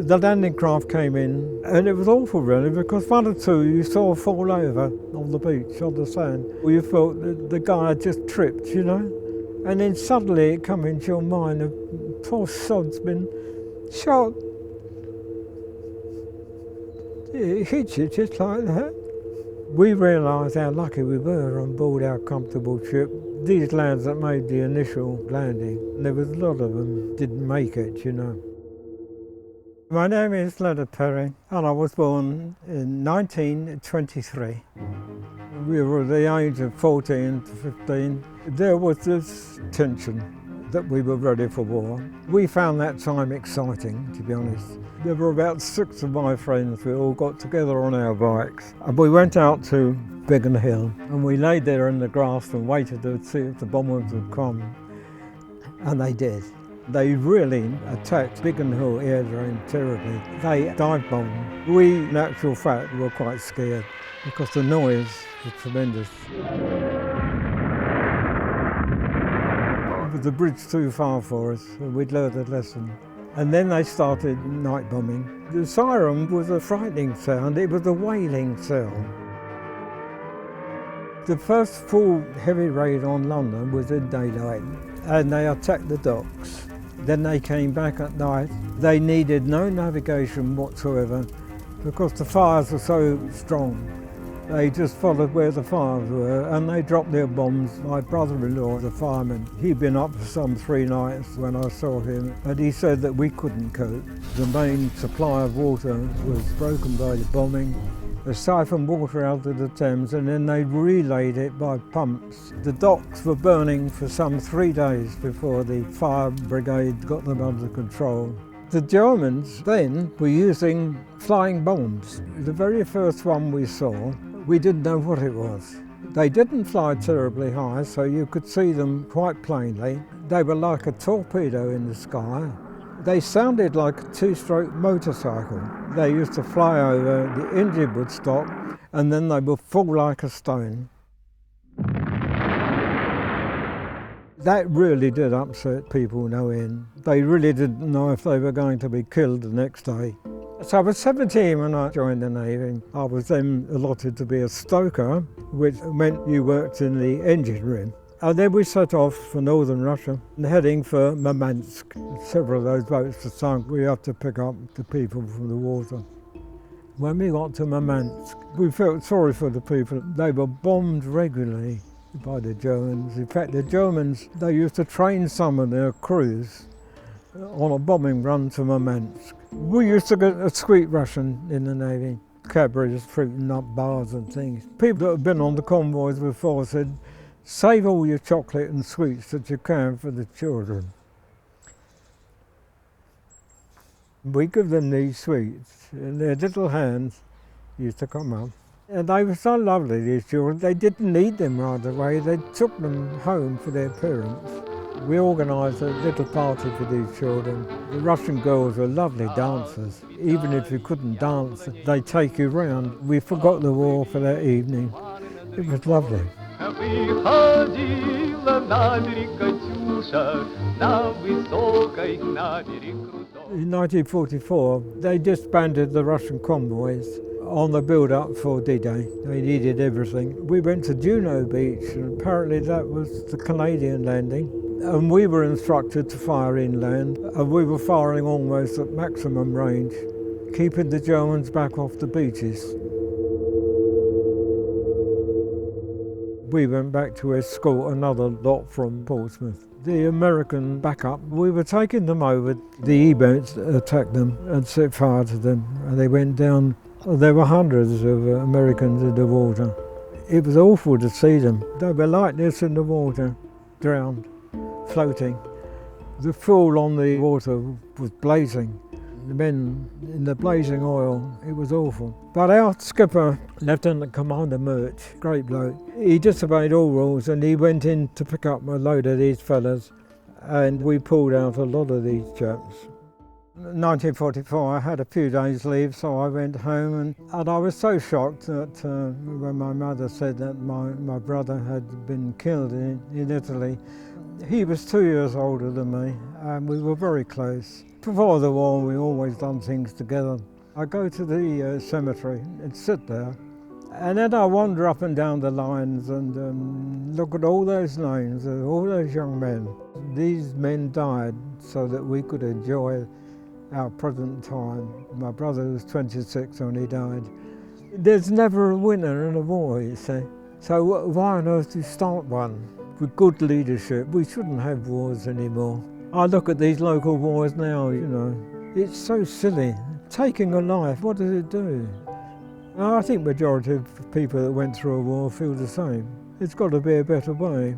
The landing craft came in and it was awful really, because one or two you saw fall over on the beach, on the sand. You felt that the guy had just tripped, you know. And then suddenly it come into your mind, the poor sod's been shot. It hits you just like that. We realised how lucky we were on board our comfortable ship. These lads that made the initial landing, there was a lot of them didn't make it, you know. My name is Len Perry and I was born in 1923. We were at the age of 14 to 15. There was this tension that we were ready for war. We found that time exciting, to be honest. There were about 6 of my friends. We all got together on our bikes and we went out to Biggin Hill and we laid there in the grass and waited to see if the bombers would come. And they did. They really attacked Biggin Hill aerodrome terribly. They dive bombed. We, in actual fact, were quite scared because the noise was tremendous. It was the bridge too far for us, and we'd learned a lesson. And then they started night bombing. The siren was a frightening sound, it was a wailing sound. The first full heavy raid on London was in daylight, and they attacked the docks. Then they came back at night. They needed no navigation whatsoever because the fires were so strong. They just followed where the fires were and they dropped their bombs. My brother-in-law was a fireman. He'd been up for some 3 nights when I saw him and he said that we couldn't cope. The main supply of water was broken by the bombing. They siphoned water out of the Thames and then they relayed it by pumps. The docks were burning for some 3 days before the fire brigade got them under control. The Germans then were using flying bombs. The very first one we saw, we didn't know what it was. They didn't fly terribly high, so you could see them quite plainly. They were like a torpedo in the sky. They sounded like a 2-stroke motorcycle. They used to fly over, the engine would stop, and then they would fall like a stone. That really did upset people no end. They really didn't know if they were going to be killed the next day. So I was 17 when I joined the Navy. I was then allotted to be a stoker, which meant you worked in the engine room. And then we set off for northern Russia, heading for Murmansk. Several of those boats were sunk. We had to pick up the people from the water. When we got to Murmansk, we felt sorry for the people. They were bombed regularly by the Germans. In fact, the Germans, they used to train some of their crews on a bombing run to Murmansk. We used to get a sweet ration in the Navy, Cadbury's, fruit and nut bars and things. People that have been on the convoys before said, save all your chocolate and sweets that you can for the children. We give them these sweets and their little hands used to come up. And they were so lovely, these children. They didn't need them right away. They took them home for their parents. We organised a little party for these children. The Russian girls were lovely dancers. Even if you couldn't dance, they'd take you round. We forgot the war for that evening. It was lovely. In 1944, they disbanded the Russian convoys on the build-up for D-Day. They needed everything. We went to Juno Beach, and apparently that was the Canadian landing. And we were instructed to fire inland, and we were firing almost at maximum range, keeping the Germans back off the beaches. We went back to escort another lot from Portsmouth. The American backup, we were taking them over. The E-boats attacked them and set fire to them, and they went down. There were hundreds of Americans in the water. It was awful to see them. They were like this in the water, drowned, floating. The fuel on the water was blazing. The men in the blazing oil, it was awful. But our skipper, Lieutenant Commander Murch, great bloke, he disobeyed all rules and he went in to pick up a load of these fellas and we pulled out a lot of these chaps. In 1944, I had a few days leave, so I went home and I was so shocked that when my mother said that my brother had been killed in Italy, He was 2 years older than me, and we were very close. Before the war, we always done things together. I go to the cemetery and sit there, and then I wander up and down the lines and look at all those names of all those young men. These men died so that we could enjoy our present time. My brother was 26 when he died. There's never a winner in a war, you see. So why on earth do you start one? With good leadership, we shouldn't have wars anymore. I look at these local wars now, you know, it's so silly. Taking a life, what does it do? I think majority of people that went through a war feel the same. It's got to be a better way.